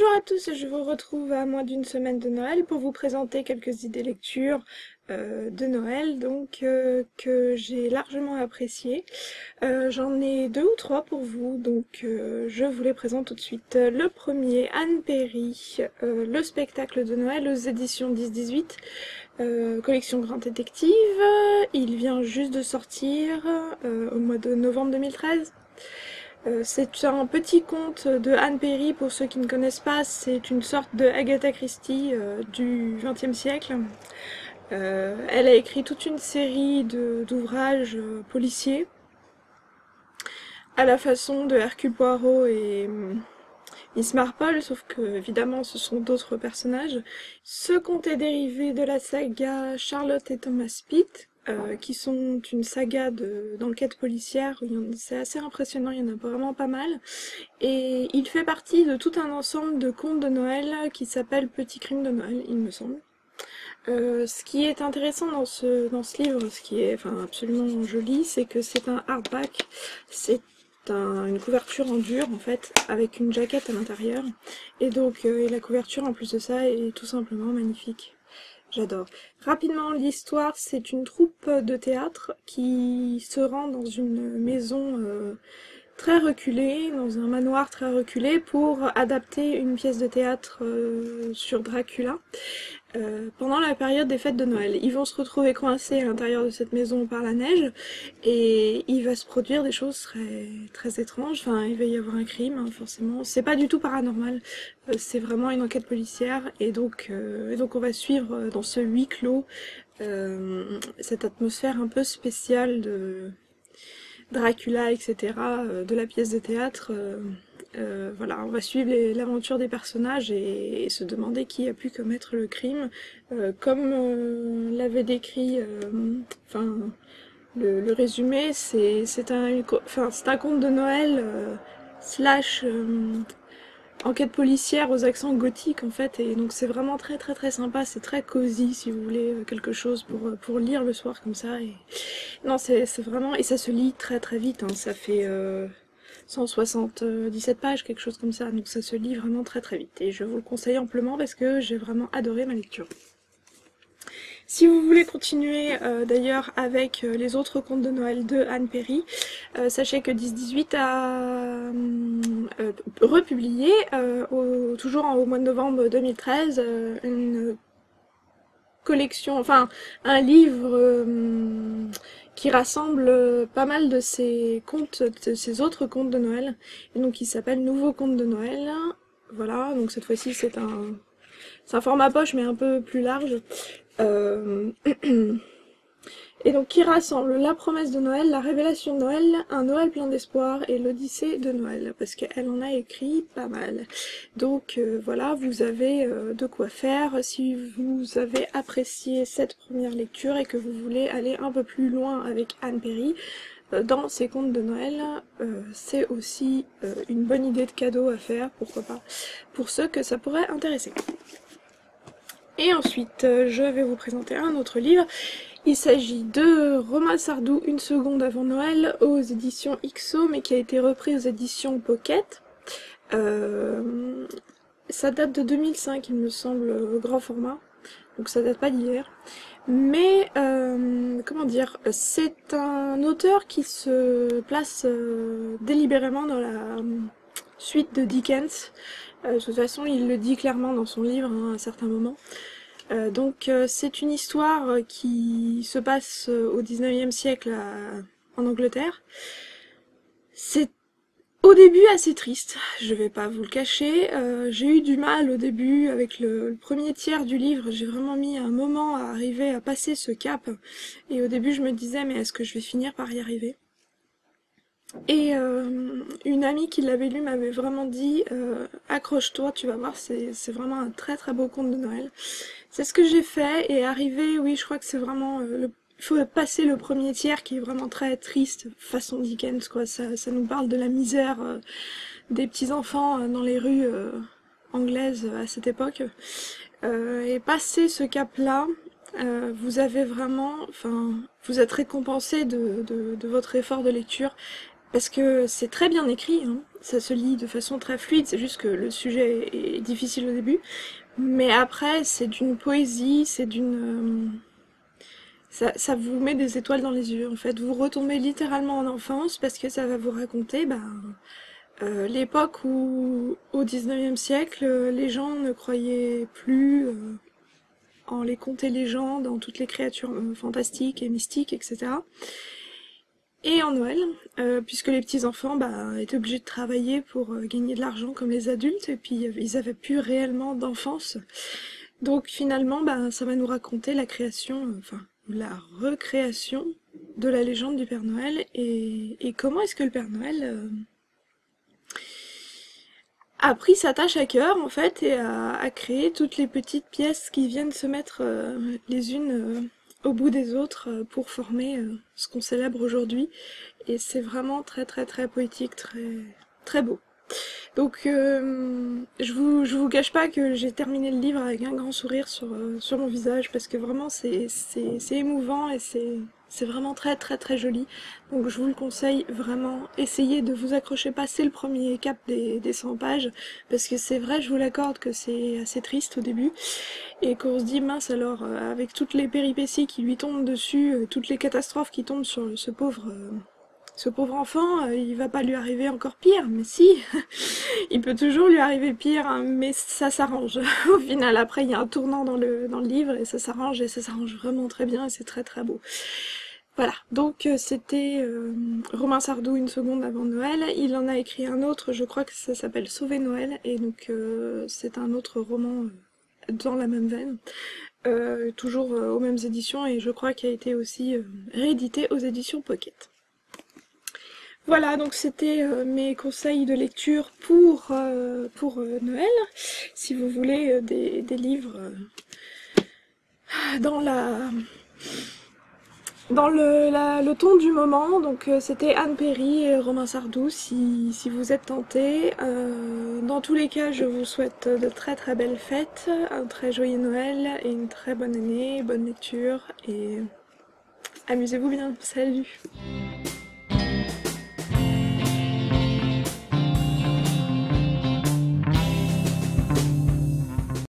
Bonjour à tous, je vous retrouve à moins d'une semaine de Noël pour vous présenter quelques idées lecture de Noël que j'ai largement appréciées. J'en ai deux ou trois pour vous, je vous les présente tout de suite. Le premier, Anne Perry, le spectacle de Noël aux éditions 10-18, collection Grand Détective. Il vient juste de sortir au mois de novembre 2013. C'est un petit conte de Anne Perry, pour ceux qui ne connaissent pas, c'est une sorte de Agatha Christie du XXe siècle. Elle a écrit toute une série d'ouvrages policiers, à la façon de Hercule Poirot et Miss Marple, sauf que évidemment ce sont d'autres personnages. Ce conte est dérivé de la saga Charlotte et Thomas Pitt, qui sont une saga d'enquête policière. C'est assez impressionnant, il y en a vraiment pas mal. Et il fait partie de tout un ensemble de contes de Noël qui s'appelle Petit crime de Noël, il me semble. Ce qui est intéressant dans ce livre, ce qui est absolument joli, c'est que c'est un hardback. C'est une couverture en dur en fait, avec une jaquette à l'intérieur. Et la couverture en plus de ça est tout simplement magnifique. J'adore. Rapidement, l'histoire, c'est une troupe de théâtre qui se rend dans une maison très reculée, dans un manoir très reculé, pour adapter une pièce de théâtre sur Dracula pendant la période des fêtes de Noël. Ils vont se retrouver coincés à l'intérieur de cette maison par la neige, et il va se produire des choses très, très étranges. Enfin, il va y avoir un crime, hein, forcément. C'est pas du tout paranormal, c'est vraiment une enquête policière, et donc on va suivre dans ce huis clos cette atmosphère un peu spéciale de Dracula, etc., de la pièce de théâtre. Voilà, on va suivre l'aventure des personnages et se demander qui a pu commettre le crime, comme l'avait décrit, le résumé, c'est un conte de Noël slash enquête policière aux accents gothiques en fait, et donc c'est vraiment très très très sympa, c'est très cosy si vous voulez quelque chose pour lire le soir comme ça. Et non, c'est vraiment, et ça se lit très très vite, hein. Ça fait 177 pages, quelque chose comme ça, donc ça se lit vraiment très très vite, et je vous le conseille amplement parce que j'ai vraiment adoré ma lecture. Si vous voulez continuer d'ailleurs avec les autres contes de Noël de Anne Perry, sachez que 10-18 a republié, toujours au mois de novembre 2013, une collection, enfin un livre qui rassemble pas mal de ces contes, de ces autres contes de Noël, et donc il s'appelle Nouveaux contes de Noël. Voilà, donc cette fois-ci c'est un format poche mais un peu plus large. Et donc qui rassemble la promesse de Noël, la révélation de Noël, un Noël plein d'espoir et l'Odyssée de Noël, parce qu'elle en a écrit pas mal. Donc voilà, vous avez de quoi faire si vous avez apprécié cette première lecture et que vous voulez aller un peu plus loin avec Anne Perry. Dans ces contes de Noël, c'est aussi une bonne idée de cadeau à faire, pourquoi pas, pour ceux que ça pourrait intéresser. Et ensuite, je vais vous présenter un autre livre. Il s'agit de Romain Sardou, Une seconde avant Noël, aux éditions XO, mais qui a été repris aux éditions Pocket. Ça date de 2005, il me semble, au grand format, donc ça date pas d'hier. Mais, comment dire, c'est un auteur qui se place délibérément dans la suite de Dickens. De toute façon, il le dit clairement dans son livre, hein, à un certain moment. C'est une histoire qui se passe au 19e siècle en Angleterre. C'est au début assez triste, je vais pas vous le cacher. J'ai eu du mal au début avec le premier tiers du livre, j'ai vraiment mis un moment à arriver à passer ce cap. Et au début je me disais mais est-ce que je vais finir par y arriver ? Et une amie qui l'avait lu m'avait vraiment dit accroche-toi, tu vas voir, c'est vraiment un très très beau conte de Noël. C'est ce que j'ai fait, et arrivé, oui, je crois que c'est vraiment il faut passer le premier tiers qui est vraiment très triste, façon Dickens, quoi. Ça nous parle de la misère des petits enfants dans les rues anglaises à cette époque. Et passer ce cap-là, vous avez vraiment, vous êtes récompensé de votre effort de lecture. Parce que c'est très bien écrit, hein. ça se lit de façon très fluide, c'est juste que le sujet est difficile au début. Mais après, c'est d'une poésie, c'est d'une... ça vous met des étoiles dans les yeux, en fait. Vous retombez littéralement en enfance parce que ça va vous raconter l'époque où, au 19e siècle, les gens ne croyaient plus en les contes et légendes, en toutes les créatures fantastiques et mystiques, etc. Et en Noël, puisque les petits-enfants étaient obligés de travailler pour gagner de l'argent comme les adultes, et puis ils avaient plus réellement d'enfance. Donc finalement, ça va nous raconter la création, enfin la recréation de la légende du Père Noël, et comment est-ce que le Père Noël a pris sa tâche à cœur en fait et a créé toutes les petites pièces qui viennent se mettre les unes au bout des autres pour former ce qu'on célèbre aujourd'hui. Et c'est vraiment très très très poétique, très très beau. Donc je vous cache pas que j'ai terminé le livre avec un grand sourire sur mon visage parce que vraiment c'est émouvant et c'est vraiment très très très joli. Donc je vous le conseille vraiment, essayez de vous accrocher, passer le premier cap des 100 pages parce que c'est vrai, je vous l'accorde que c'est assez triste au début et qu'on se dit mince alors avec toutes les péripéties qui lui tombent dessus, toutes les catastrophes qui tombent sur ce pauvre enfant, il va pas lui arriver encore pire, mais si, il peut toujours lui arriver pire, hein, mais ça s'arrange. Au final, après, il y a un tournant dans le livre, et ça s'arrange vraiment très bien, et c'est très très beau. Voilà, donc c'était Romain Sardou, Une seconde avant Noël. Il en a écrit un autre, je crois que ça s'appelle Sauver Noël, et donc c'est un autre roman dans la même veine. Toujours aux mêmes éditions, et je crois qu'il a été aussi réédité aux éditions Pocket. Voilà, donc c'était mes conseils de lecture pour Noël. Si vous voulez des livres dans le ton du moment, donc c'était Anne Perry et Romain Sardou si vous êtes tentés. Dans tous les cas, je vous souhaite de très très belles fêtes, un très joyeux Noël et une très bonne année, bonne lecture et amusez-vous bien. Salut!